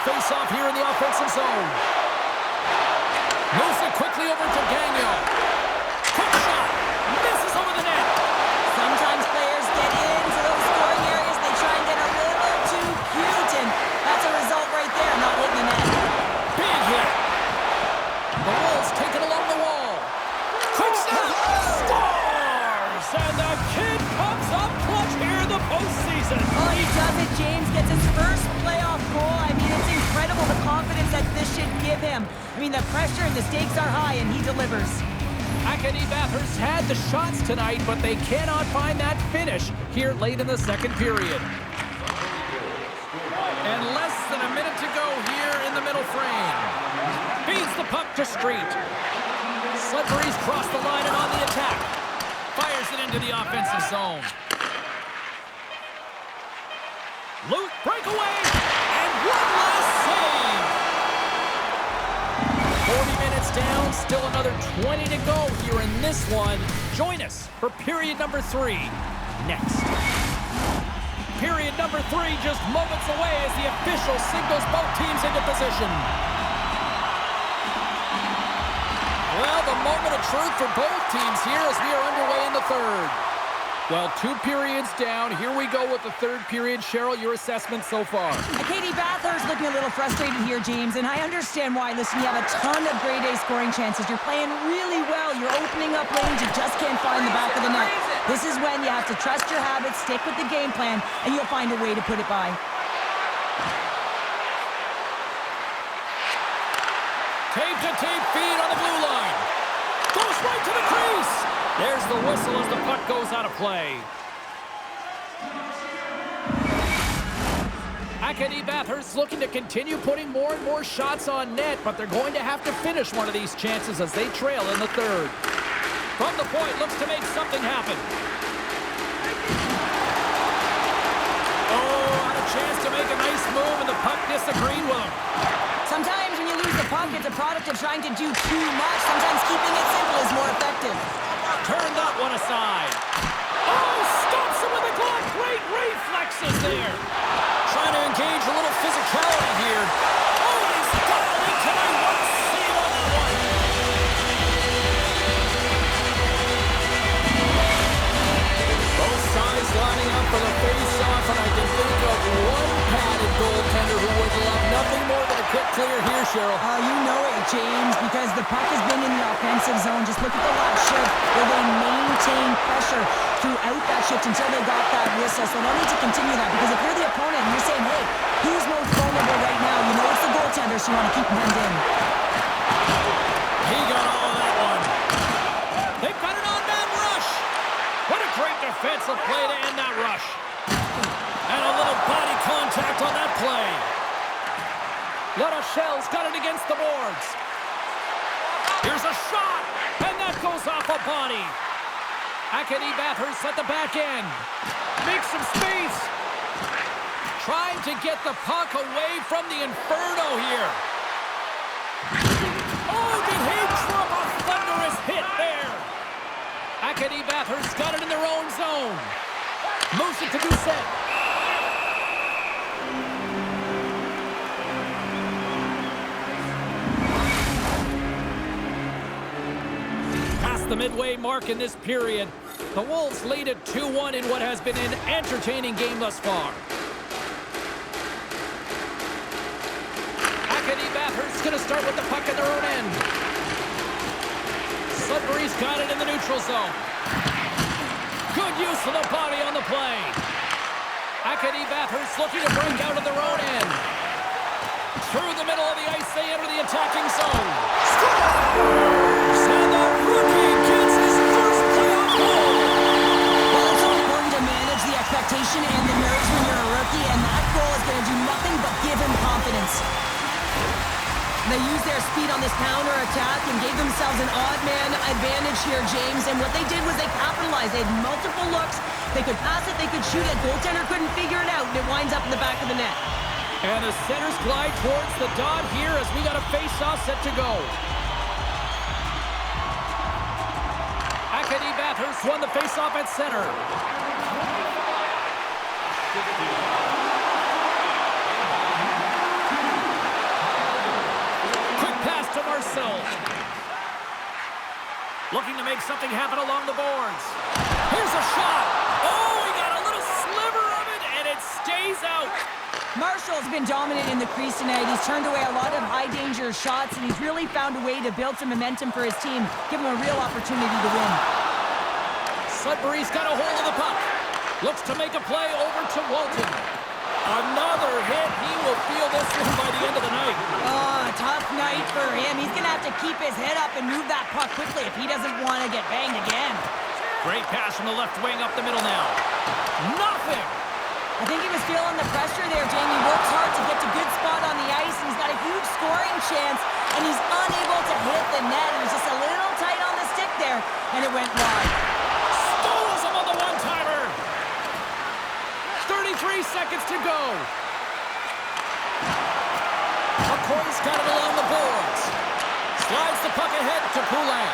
face-off here in the offensive zone. Moves it quickly over to Gagnon. Quick shot. Misses over the net. Sometimes players get into those scoring areas. They try and get a little too cute, and that's a result right there, not hitting the net. Big hit. The Wolves take it along the wall. Quick snap. Scores! And the kid comes up clutch here in the postseason. Oh, he does it. James gets his first playoff goal. I mean, it's incredible the confidence that this should give him. I mean, the pressure and the stakes are high, and he delivers. Acadie Bathurst had the shots tonight, but they cannot find that finish here late in the second period. And less than a minute to go here in the middle frame. Feeds the puck to Street. Sudbury's crossed the line and on the attack. Fires it into the offensive zone. Loot breakaway, and one last save. 40 minutes down, still another 20 to go here in this one. Join us for period number 3 next. Period number 3 just moments away as the official signals both teams into position. Well, the moment of truth for both teams here as we are underway in the third. Well, 2 periods down. Here we go with the third period. Cheryl, your assessment so far? Acadie Bathurst looking a little frustrated here, James, and I understand why. Listen, you have a ton of grade A scoring chances. You're playing really well. You're opening up lanes. You just can't find the back of the net. This is when you have to trust your habits, stick with the game plan, and you'll find a way to put it by. Tape-to-tape feed on the blue line. Goes right to the crease. There's the whistle as the puck goes out of play. Acadie Bathurst looking to continue putting more and more shots on net, but they're going to have to finish one of these chances as they trail in the third. From the point, looks to make something happen. Oh, had a chance to make a nice move, and the puck disagreed with him. Sometimes when you lose the puck, it's a product of trying to do too much. Sometimes keeping it simple is more effective. Turn that one aside. Oh, stops him with a glove. Great reflexes there. Trying to engage a little physicality here. Oh, he's dialed in tonight. What a save on that one. Both sides lining up for the face-off, and I can think of one padded goaltender who would love nothing more than a quick clear here, Cheryl. Oh, you know it, James, because the puck has been in the offensive zone. Just look at the last shift where they maintain pressure throughout that shift until they got that whistle. So they'll need to continue that, because if you're the opponent and you're saying, hey, who's most vulnerable right now? You know it's the goaltender, so you want to keep him hemmed in. He got all of that one. They've got an on-man rush. What a great defensive play to end that rush. And a little body contact on that play. La Rochelle's got it against the boards. Here's a shot, and that goes off a body. Acadie Bathurst at the back end. Makes some space. Trying to get the puck away from the Inferno here. Oh, did he drop a thunderous hit there? Acadie Bathurst got it in their own zone. Moves it to Doucette. The midway mark in this period. The Wolves lead at 2-1 in what has been an entertaining game thus far. Acadie Bathurst going to start with the puck at their own end. Sudbury's got it in the neutral zone. Good use of the body on the play. Acadie Bathurst looking to break out of their own end. Through the middle of the ice, they enter the attacking zone. Scores! And the rookie gets his first playoff goal! Well, it's so important to manage the expectation and the nerves when you're a rookie, and that goal is going to do nothing but give him confidence. They used their speed on this counter-attack and gave themselves an odd-man advantage here, James, and what they did was they capitalized. They had multiple looks. They could pass it, they could shoot it. Goaltender couldn't figure it out, and it winds up in the back of the net. And the centers glide towards the dot here as we got a face-off set to go. Acadie Bathurst won the face-off at center. Looking to make something happen along the boards. Here's a shot. Oh, he got a little sliver of it, and it stays out. Marshall's been dominant in the crease tonight. He's turned away a lot of high-danger shots, and he's really found a way to build some momentum for his team, give him a real opportunity to win. Sudbury's got a hold of the puck. Looks to make a play over to Walton. Another hit. He will feel this one by the end of the night. Oh, tough night for him. He's going to have to keep his head up and move that puck quickly if he doesn't want to get banged again. Great pass from the left wing up the middle now. Nothing. I think he was feeling the pressure there, Jamie. Works hard to get to good spot on the ice, and he's got a huge scoring chance, and he's unable to hit the net. He was just a little tight on the stick there, and it went wide. Stoles him on the one-timer. 33 seconds to go. McCoy's got it along the boards. Slides the puck ahead to Poulin.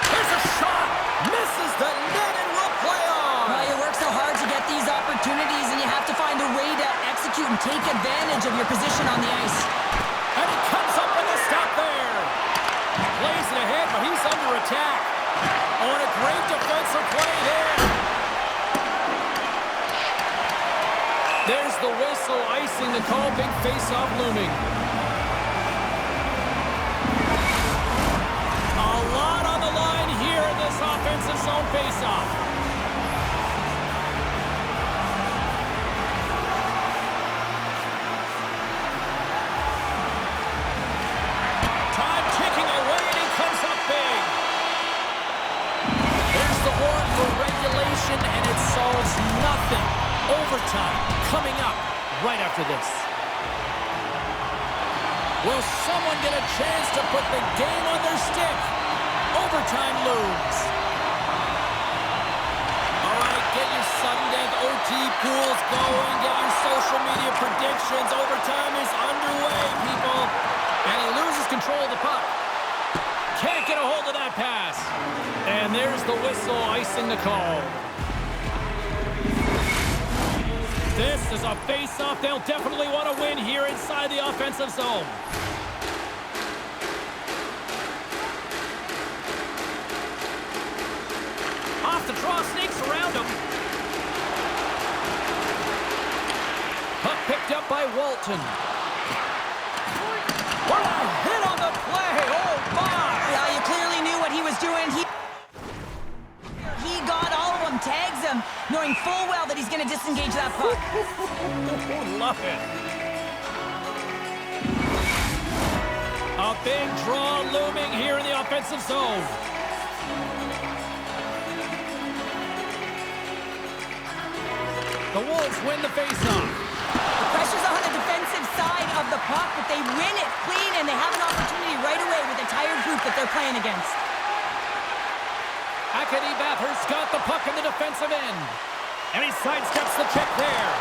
There's a shot. Misses the net and will play on. Well, you work so hard to get these opportunities, and you have to find a way to execute and take advantage of your position on the ice. And he comes up with a stop there. Plays it ahead, but he's under attack. On a great defensive play there. There's the whistle, icing the call. Big face-off looming. A lot on the line here in this offensive zone face-off. Time ticking away, and he comes up big. There's the horn for regulation, and it solves nothing. Overtime coming up right after this. Will someone get a chance to put the game on their stick? Overtime looms. All right, get your sudden death OT pools going. Get your social media predictions. Overtime is underway, people. And he loses control of the puck. Can't get a hold of that pass. And there's the whistle, icing the call. This is a face-off they'll definitely want to win here inside the offensive zone. Off the draw, sneaks around him. Puck picked up by Walton. What a hit on the play! Oh, my! Yeah, you clearly knew what he was doing. He got all of them, tags him, knowing full well that he's going to disengage that puck. Love it. A big draw looming here in the offensive zone. The Wolves win the faceoff. The pressure's on the defensive side of the puck, but they win it clean, and they have an opportunity right away with the tired group that they're playing against. Acadie Bathurst got the puck in the defensive end. And he sidesteps the check there.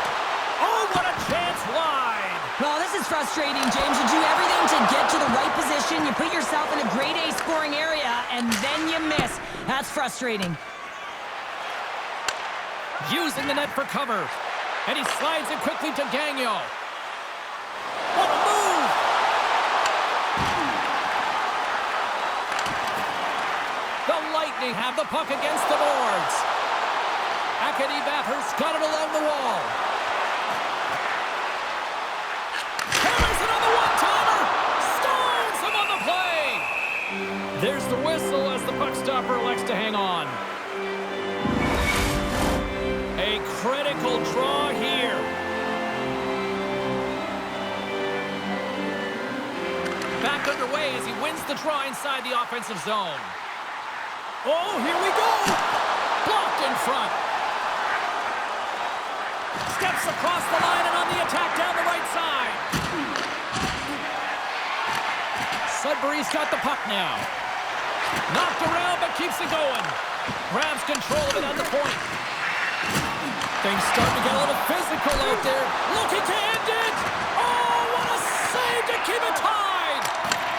Oh, what a chance wide. Well, this is frustrating, James. You do everything to get to the right position. You put yourself in a grade A scoring area, and then you miss. That's frustrating. Using the net for cover. And he slides it quickly to Gagnon. What a move! The Lightning have the puck against the boards. Acadie Bathurst got it along the wall. Hammers it on the one-timer. Stones him on the play. There's the whistle as the puck stopper elects to hang on. A critical draw here. Back underway as he wins the draw inside the offensive zone. Oh, here we go! Blocked in front. Steps across the line and on the attack down the right side. Sudbury's got the puck now. Knocked around but keeps it going. Grabs control of it at the point. Things starting to get a little physical out there. Looking to end it! Oh, what a save to keep it tied!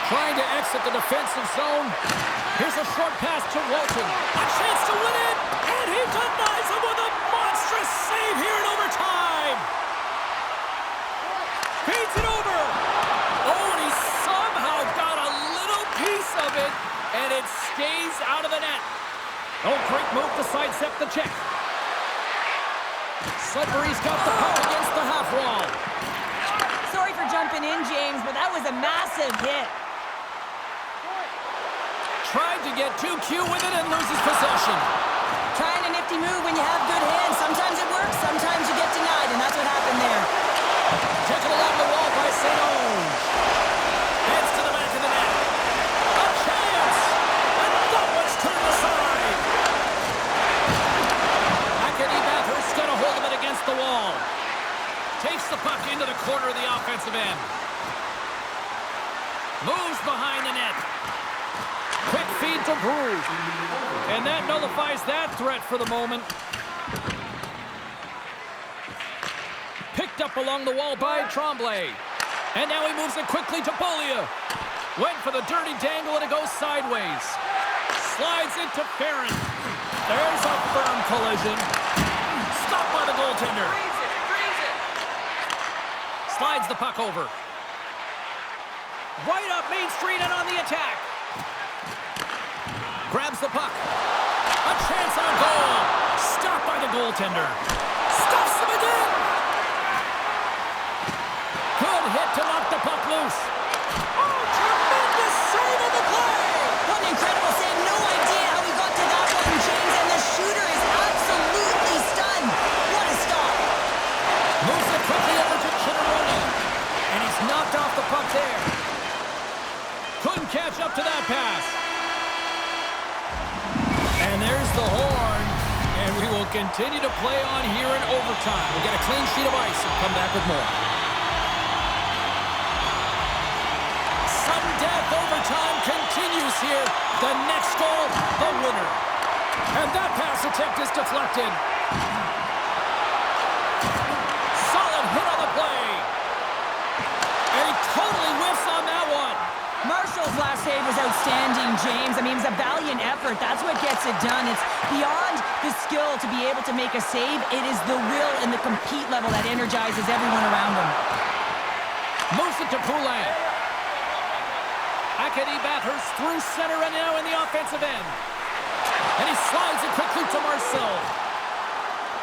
Trying to exit the defensive zone. Here's a short pass to Walton. A chance to win it! And he denies him with a monstrous save here in overtime! Feeds it over! Oh, and he somehow got a little piece of it, and it stays out accept the check. Sudbury's got the puck against the half wall. Sorry for jumping in, James, but that was a massive hit. Tried to get too cute with it and loses possession. Trying a nifty move when you have good hands. Sometimes it works, sometimes you get denied, and that's what happened there. Taken along the wall by St. Onge. Heads to the back of the net. A chance! And that one's turned aside. Acadie Bathurst got a hold of it against the wall. Takes the puck into the corner of the offensive end. Moves behind the net. Quick feed to Bruce. And that nullifies that threat for the moment. Picked up along the wall by Tremblay. And now he moves it quickly to Beaulieu. Went for the dirty dangle and it goes sideways. Slides into Farron. There's a firm collision. Stopped by the goaltender. Slides the puck over. Right up Main Street and on the attack. Grabs the puck. A chance on goal. Stopped by the goaltender. Stuffs him again. Good hit to knock the puck loose. Oh, tremendous save of the play. What an incredible save. No idea how he got to that one, James, and the shooter is absolutely stunned. What a stop. Moves it quickly over to Chitteroni. And he's knocked off the puck there. Couldn't catch up to that pass. And there's the horn. And we will continue to play on here in overtime. We'll get a clean sheet of ice and come back with more. Sudden death overtime continues here. The next goal, the winner. And that pass attempt is deflected. Solid hit on the play. And he totally whiffs on that one. Marshall's last save was outstanding, James. I mean, it was a valiant effort. That's what gets it done. It's beyond the skill to be able to make a save. It is the will and the compete level that energizes everyone around him. Moves it to Poulin. Acadie Bathurst through center and now in the offensive end. And he slides it quickly to Marcel.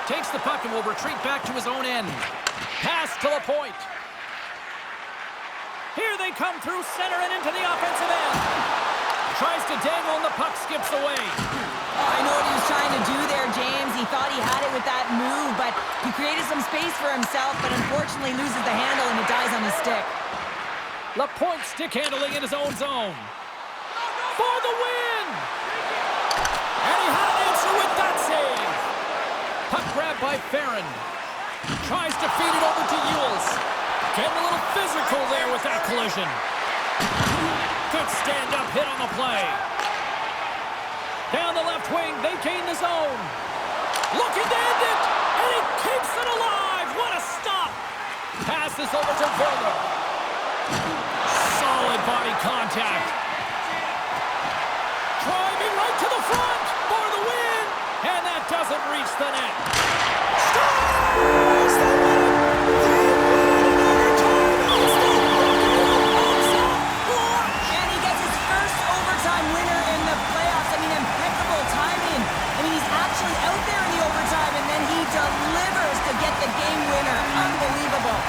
Takes the puck and will retreat back to his own end. Pass to the point. Here they come through center and into the offensive end. Tries to dangle and the puck skips away. I know what he was trying to do there, James. He thought he had it with that move, but he created some space for himself, but unfortunately loses the handle and it dies on his stick. Lapointe stick handling in his own zone. For the win! And he had an answer with that save. Puck grab by Farron. Tries to feed it over to Ewells. Getting a little physical there with that collision. Good stand-up hit on the play. Down the left wing, they gain the zone. Looking to end it, and he keeps it alive. What a stop. Passes over to Verla. Solid body contact. Driving right to the front for the win, and that doesn't reach the net. Scores the win! And he gets his first overtime winner in the playoffs. I mean, impeccable timing. I mean, he's actually out there in the overtime, and then he delivers to get the game winner. Unbelievable.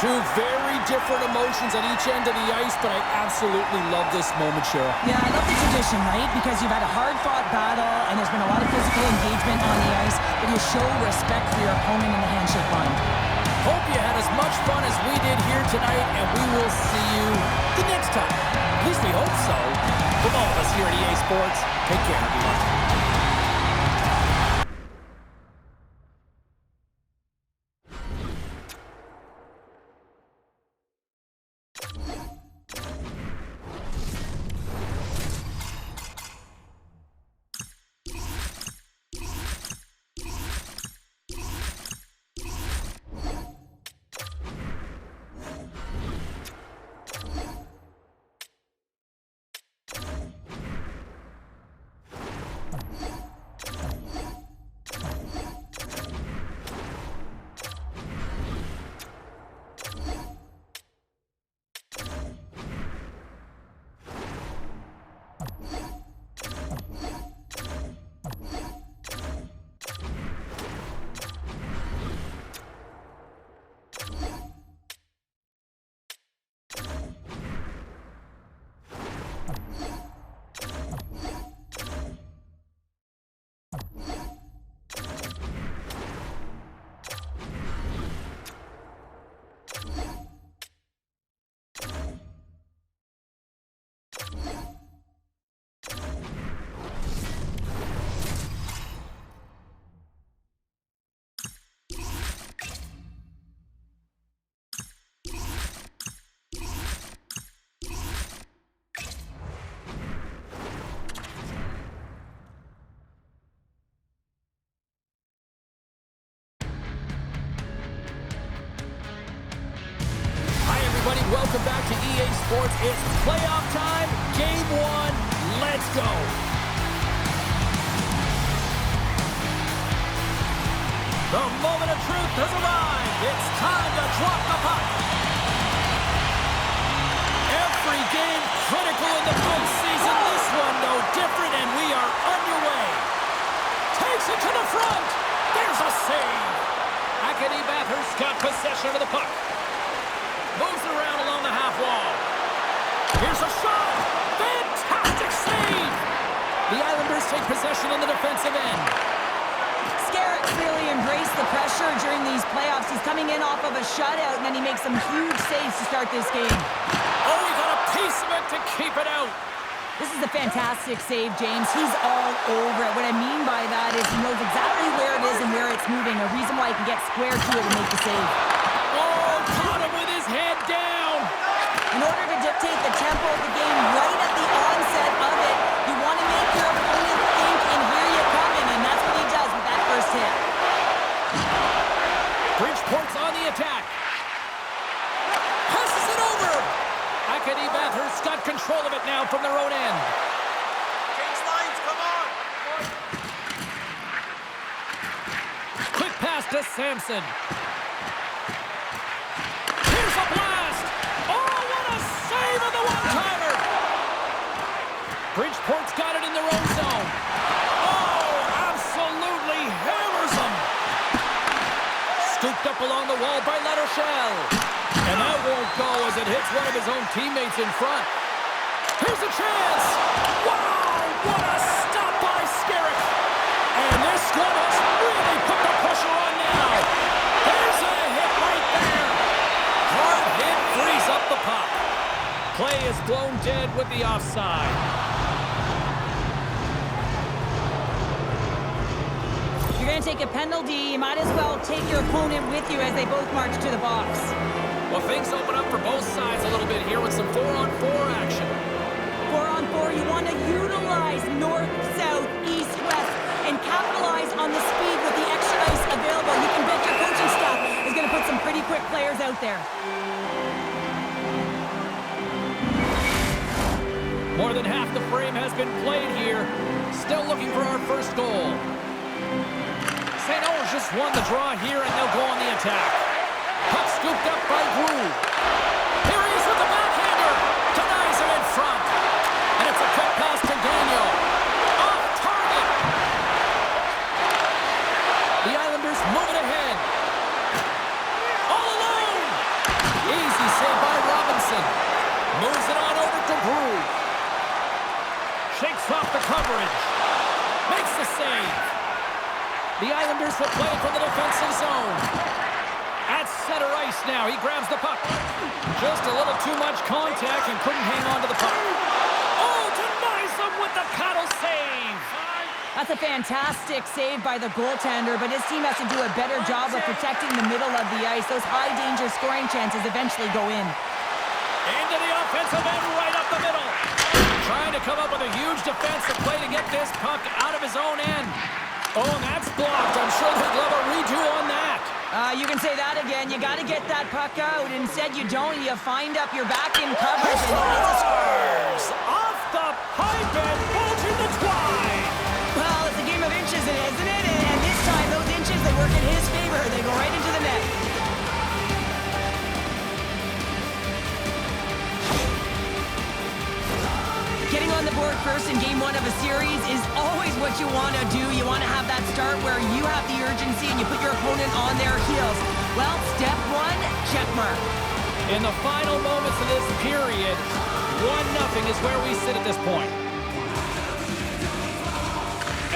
Two very different emotions on each end of the ice, but I absolutely love this moment, Cheryl. Yeah, I love the tradition, right? Because you've had a hard-fought battle, and there's been a lot of physical engagement on the ice, but you show respect for your opponent in the handshake line. Hope you had as much fun as we did here tonight, and we will see you the next time. At least we hope so. From all of us here at EA Sports, take care, everyone. everybody. Welcome back to EA Sports. It's playoff time. Game 1. Let's go. The moment of truth has arrived. It's time to drop the puck. Every game critical in the postseason. This one no different, and we are underway. Takes it to the front. There's a save. Acadie Bathurst got possession of the puck. Moves around along the half wall. Here's a shot. Fantastic save. The Islanders take possession in the defensive end. Scarrett really embraced the pressure during these playoffs. He's coming in off of a shutout, and then he makes some huge saves to start this game. Oh, he got a piece of it to keep it out. This is a fantastic save, James. He's all over it. What I mean by that is he knows exactly where it is and where it's moving. A reason why he can get square to it and make the save. Oh, caught him with his head down. In order to dictate the tempo of the game right at the onset of it, you want to make your opponent think and hear you coming, and that's what he does with that first hit. Bridgeport's on the attack. Passes it over. Acadie Bathurst got control of it now from their own end. Change lines, come on! Quick pass to Samson. Here's a blast. Oh, what a save on the one-timer. Bridgeport's got it in their own zone. Oh, absolutely hammers them. Scooped up along the wall by Larochelle. And that won't go as it hits one of his own teammates in front. Here's a chance. Wow, what a stop by Scarrett. And this one has really put the pressure on now. There's a hit right there. Hard hit frees up the puck. Play is blown dead with the offside. If you're going to take a penalty, you might as well take your opponent with you as they both march to the box. Well, things open up for both sides a little bit here with some 4-on-4 action. 4-on-4, you want to utilize north, south, east, west, and capitalize on the speed with the extra ice available. You can bet your coaching staff is going to put some pretty quick players out there. More than half the frame has been played here. Still looking for our first goal. St. Owens just won the draw here, and they'll go on the attack. Puck scooped up by Wu. Here he is with the backhander. Denies him in front. And it's a quick pass to Daniel. Off target. The Islanders moving ahead. All alone. Easy save by Robinson. Moves it on over to Brew. Shakes off the coverage. Makes the save. The Islanders will play from the defensive zone. At center ice now. He grabs the puck. Just a little too much contact and couldn't hang on to the puck. Oh, denies him with the paddle save. That's a fantastic save by the goaltender, but his team has to do a better job of protecting the middle of the ice. Those high-danger scoring chances eventually go in. Into the offensive end, right up the middle. Trying to come up with a huge defensive play to get this puck out of his own end. Oh, and that's blocked. I'm sure they'd love a redo on that. You can say that again. You got to get that puck out. Instead, you don't. You find up your back in coverage. Scores off the pipe and bolting the twine. Well, it's a game of inches, isn't it? And this time, those inches, they work in his favor. They go right into the net. Getting on the board first in game 1 of a series is always what you want to do. You want to have that start where you have the urgency and you put your opponent on their heels. Well, step 1, check mark. In the final moments of this period, 1-0 is where we sit at this point.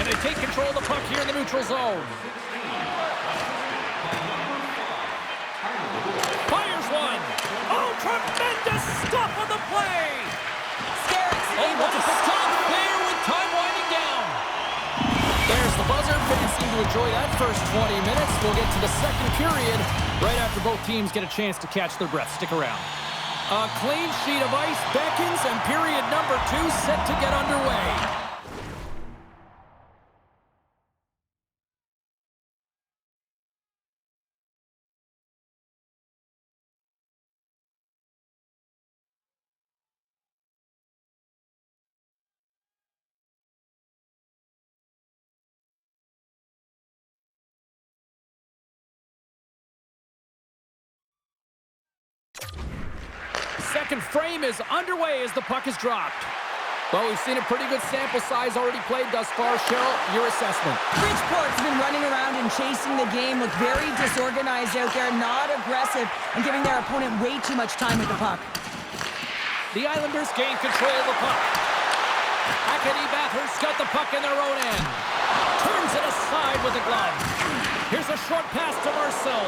And they take control of the puck here in the neutral zone. Fires one. Oh, tremendous stop on the play. Able to stop there with time winding down. There's the buzzer. Fans seem to enjoy that first 20 minutes. We'll get to the second period right after both teams get a chance to catch their breath. Stick around. A clean sheet of ice beckons, and period number 2 set to get underway. second frame is underway as the puck is dropped. Well, we've seen a pretty good sample size already played thus far. Cheryl, your assessment. Bridgeport's been running around and chasing the game, look very disorganized out there, not aggressive, and giving their opponent way too much time with the puck. The Islanders gain control of the puck. Acadie Bathurst got the puck in their own end. Turns it aside with the glove. Here's a short pass to Marcel.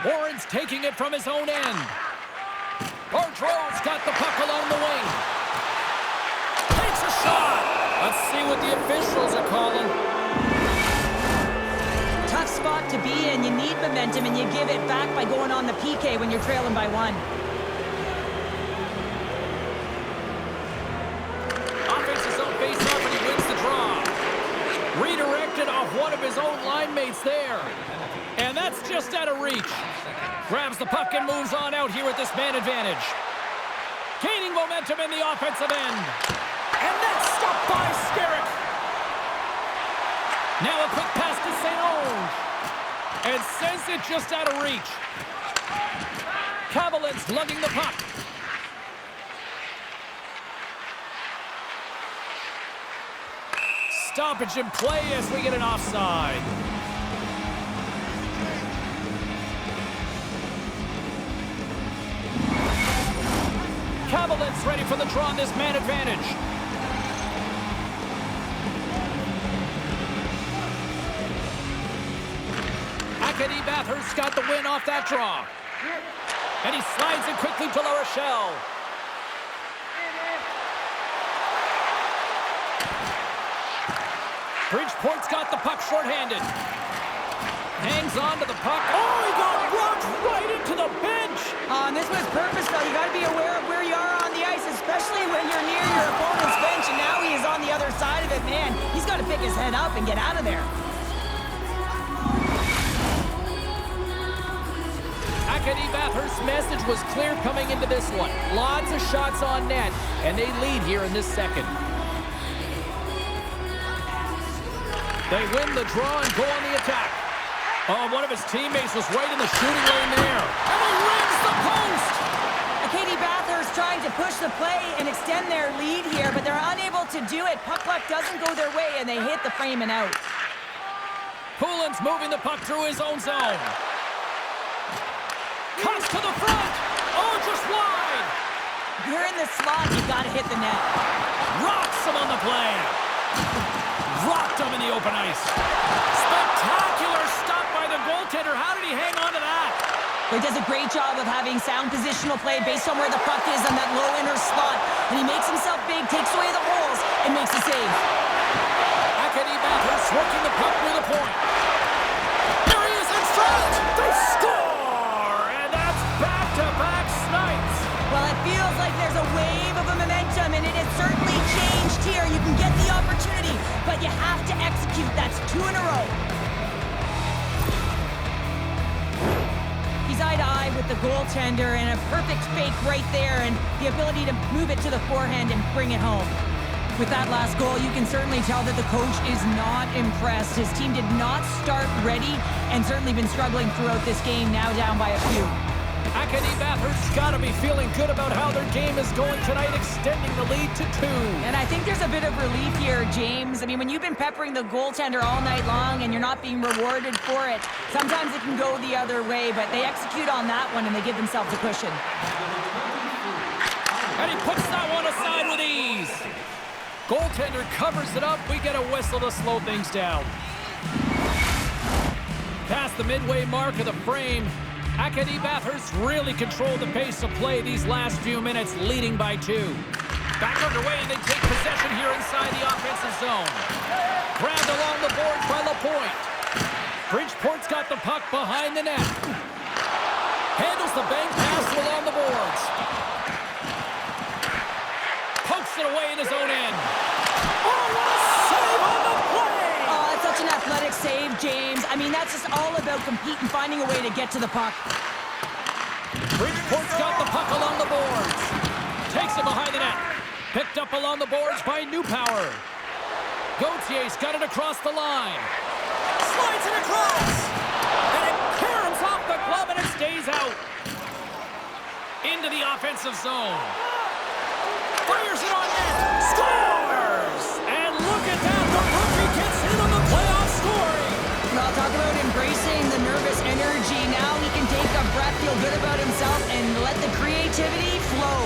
Warren's taking it from his own end. Boudreau's got the puck along the wing. Takes a shot. Let's see what the officials are calling. Tough spot to be in. You need momentum, and you give it back by going on the PK when you're trailing by 1. Offenses on face-off, and he wins the draw. Redirected off one of his own line mates there. And that's just out of reach. Grabs the puck and moves on out here with this man advantage. Gaining momentum in the offensive end. And that's stopped by Skerrick. Now a quick pass to St. Onge. And sends it just out of reach. Kavalin's lugging the puck. Stoppage in play as we get an offside. Kavalin's ready for the draw on this man advantage. Acadie Bathurst got the win off that draw. And he slides it quickly to La Rochelle. Bridgeport's got the puck shorthanded. Hangs on to the puck. Oh, he got rocked right into the bench. And this was purposeful. You got to be aware of where you are on the ice, especially when you're near your opponent's bench, and now he is on the other side of it. Man, he's got to pick his head up and get out of there. Acadie Bathurst's message was clear coming into this one. Lots of shots on net, and they lead here in this second. They win the draw and go on the attack. Oh, one of his teammates was right in the shooting lane there. And he rings the post! Acadie Bathurst trying to push the play and extend their lead here, but they're unable to do it. Puck luck doesn't go their way, and they hit the frame and out. Poulin's moving the puck through his own zone. Cuts to the front. Oh, just wide. If you're in the slot, you got to hit the net. Rocks him on the play. Rocked him in the open ice. Spectacular stop by the goaltender. How did he hang on to that? He does a great job of having sound positional play based on where the puck is on that low inner slot. And he makes himself big, takes away the holes, and makes a save. Acadie Bathurst working the puck near the point. There he is in front. They score! And that's back-to-back snipes. Well, it feels like there's a wave of a momentum, and it has certainly changed here. You can get the opportunity, but you have to execute. That's 2 in a row. He's eye-to-eye with the goaltender, and a perfect fake right there, and the ability to move it to the forehand and bring it home. With that last goal, you can certainly tell that the coach is not impressed. His team did not start ready, and certainly been struggling throughout this game, now down by a few. Acadie Bathurst's got to be feeling good about how their game is going tonight, extending the lead to 2. And I think there's a bit of relief here, James. I mean, when you've been peppering the goaltender all night long and you're not being rewarded for it, sometimes it can go the other way, but they execute on that one and they give themselves a cushion. And he puts that one aside with ease. Goaltender covers it up. We get a whistle to slow things down. Past the midway mark of the frame, Acadie Bathurst really controlled the pace of play these last few minutes, leading by 2. Back underway, and they take possession here inside the offensive zone. Grabbed along the boards by Lapointe. Bridgeport's got the puck behind the net. Handles the bank pass along the boards. Pokes it away in his own end. Oh, what a save on the play! Oh, that's such an athletic save, James. I mean, that's just all about competing, finding a way to get to the puck. Bridgeport's got the puck along the boards. Takes it behind the net. Picked up along the boards by Newpower. Gautier's got it across the line. Slides it across. the offensive zone. Fires it on net. Scores! And look at that. The rookie gets in on the playoff scoring. Well, talk about embracing the nervous energy. Now he can take a breath, feel good about himself, and let the creativity flow.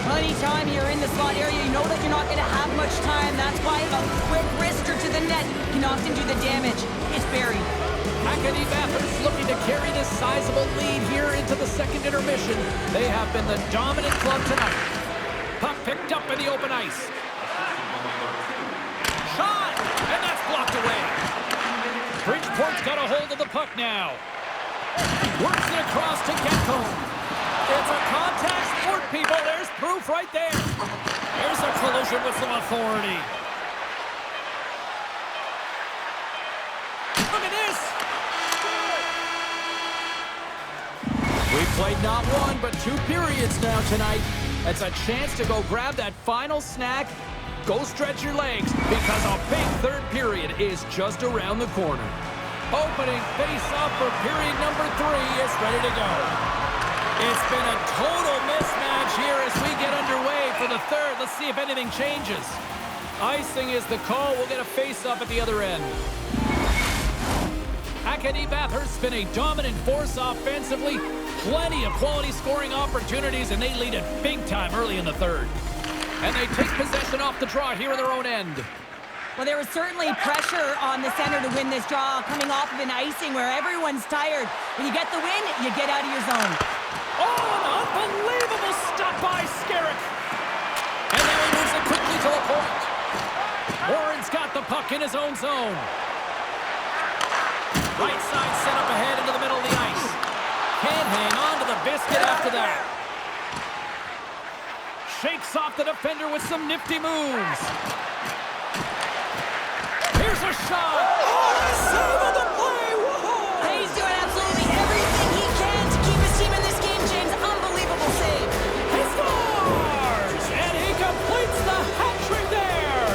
Well, anytime you're in the slot area, you know that you're not going to have much time. That's why a quick wrister to the net can often do the damage. It's buried. Acadie Bathurst looking to carry this sizable lead here into the second intermission. They have been the dominant club tonight. Puck picked up in the open ice. Shot! And that's blocked away. Bridgeport's got a hold of the puck now. Works it across to Getco. It's a contact sport, people. There's proof right there. There's a collision with some authority. Look at this. We played not one, but 2 periods now tonight. It's a chance to go grab that final snack. Go stretch your legs, because a big third period is just around the corner. Opening face-off for period number 3 is ready to go. It's been a total mismatch here as we get underway for the third. Let's see if anything changes. Icing is the call. We'll get a face-off at the other end. Acadie Bathurst's been a dominant force offensively. Plenty of quality scoring opportunities, and they lead it big time early in the third. And they take possession off the draw here in their own end. Well, there was certainly pressure on the center to win this draw, coming off of an icing where everyone's tired. When you get the win, you get out of your zone. Oh, an unbelievable stop by Skerrick. And now he moves it quickly to the point. Warren's got the puck in his own zone. Right side set up ahead into the middle of the ice. Can't hang on to the biscuit after that. Shakes off the defender with some nifty moves. Here's a shot. Oh, the save of the play. Whoa. He's doing absolutely everything he can to keep his team in this game, James. Unbelievable save. He scores! And he completes the hat trick there.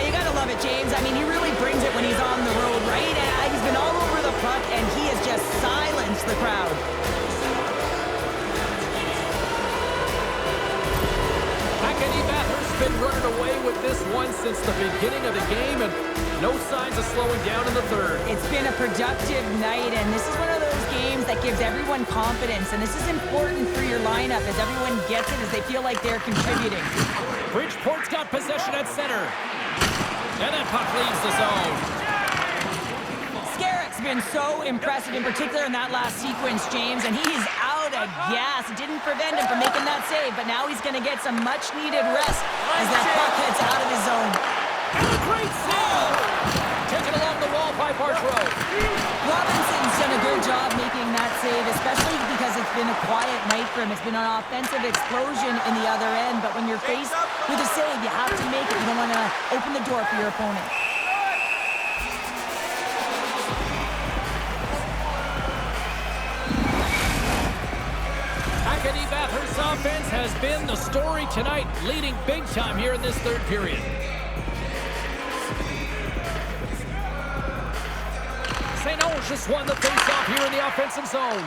You gotta love it, James. I mean, he really brings it when he's on the road, right? He's been all over the puck, and he has just silenced the crowd. Acadie Bathurst's been running away with this one since the beginning of the game, and no signs of slowing down in the third. It's been a productive night, and this is one of those games that gives everyone confidence, and this is important for your lineup as everyone gets it, as they feel like they're contributing. Bridgeport's got possession at center. And that puck leaves the zone. Skerrick's been so impressive, in particular in that last sequence, James, and he's out of gas. It didn't prevent him from making that save, but now he's going to get some much-needed rest as that puck heads out of his zone. And a great save! Taken along the wall by Bartro. Robinson's done a good job making that save, especially because it's been a quiet night for him. It's been an offensive explosion in the other end, but when you're faced with a save, you have to make it. You don't want to open the door for your opponent. Acadie Bathurst's offense has been the story tonight, leading big time here in this third period. St. Owens just won the face-off here in the offensive zone.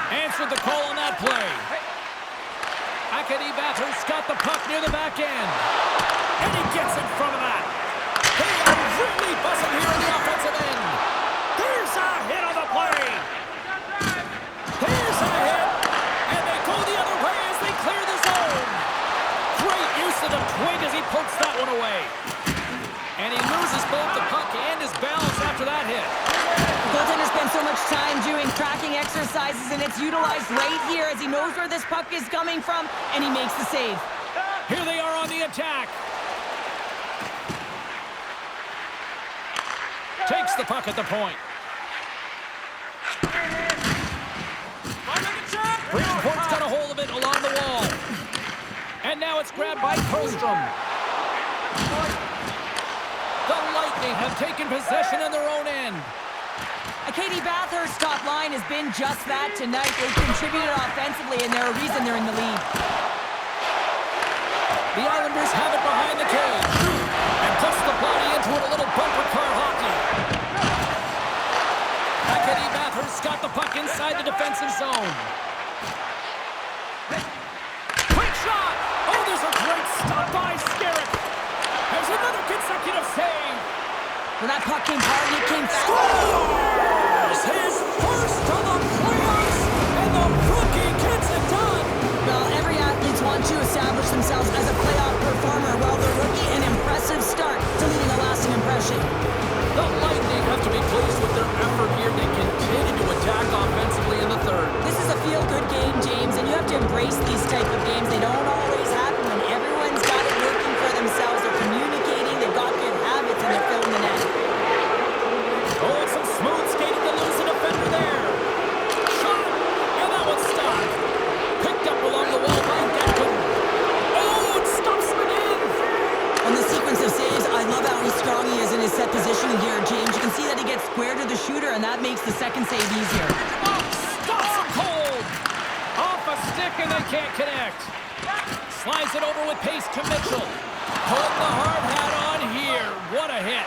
Answered the call on that play. Acadie Bathurst got the puck near the back end. And he gets in front of that. They are really buzzing here in the offensive end. There's a hit on the play. There's a hit. And they go the other way as they clear the zone. Great use of the twig as he pokes that one away. And he loses both the puck and his balance after that hit. Goaltender spent so much time doing tracking exercises, and it's utilized right here as he knows where this puck is coming from, and he makes the save. Here they are on the attack. Takes the puck at the point. Bridgeport's got a hold of it along the wall. And now it's grabbed by Postrom. The Lightning have taken possession in their own end. Acadie Bathurst's top line has been just that tonight. They've contributed offensively, and they're a reason they're in the lead. The Islanders have it behind the cage and puts the body into it, a little bumper car hockey. Acadie Bathurst's got the puck inside the defensive zone. Well, that puck came hard and it came fast. Scores his first of the playoffs, and the rookie gets it done. Well, every athlete wants to establish themselves as a playoff performer, while the rookie, an impressive start to leaving a lasting impression. The Lightning have to be pleased with their effort here. They continue to attack offensively in the third. This is a feel-good game, James, and you have to embrace these type of games. They don't always happen when everyone's got it working for themselves. They're communicating, they've got good habits, and they're filling the net. Oh, some smooth skating to lose a defender there. Shot, and that one stopped. Picked up along the wall by Declan. Oh, it stops him again. On the sequence of saves, I love how strong he is in his set positioning here, James. You can see that he gets square to the shooter, and that makes the second save easier. Oh, stops him cold. Off a stick, and they can't connect. Slides it over with pace to Mitchell. Putting the hard hat on here. What a hit.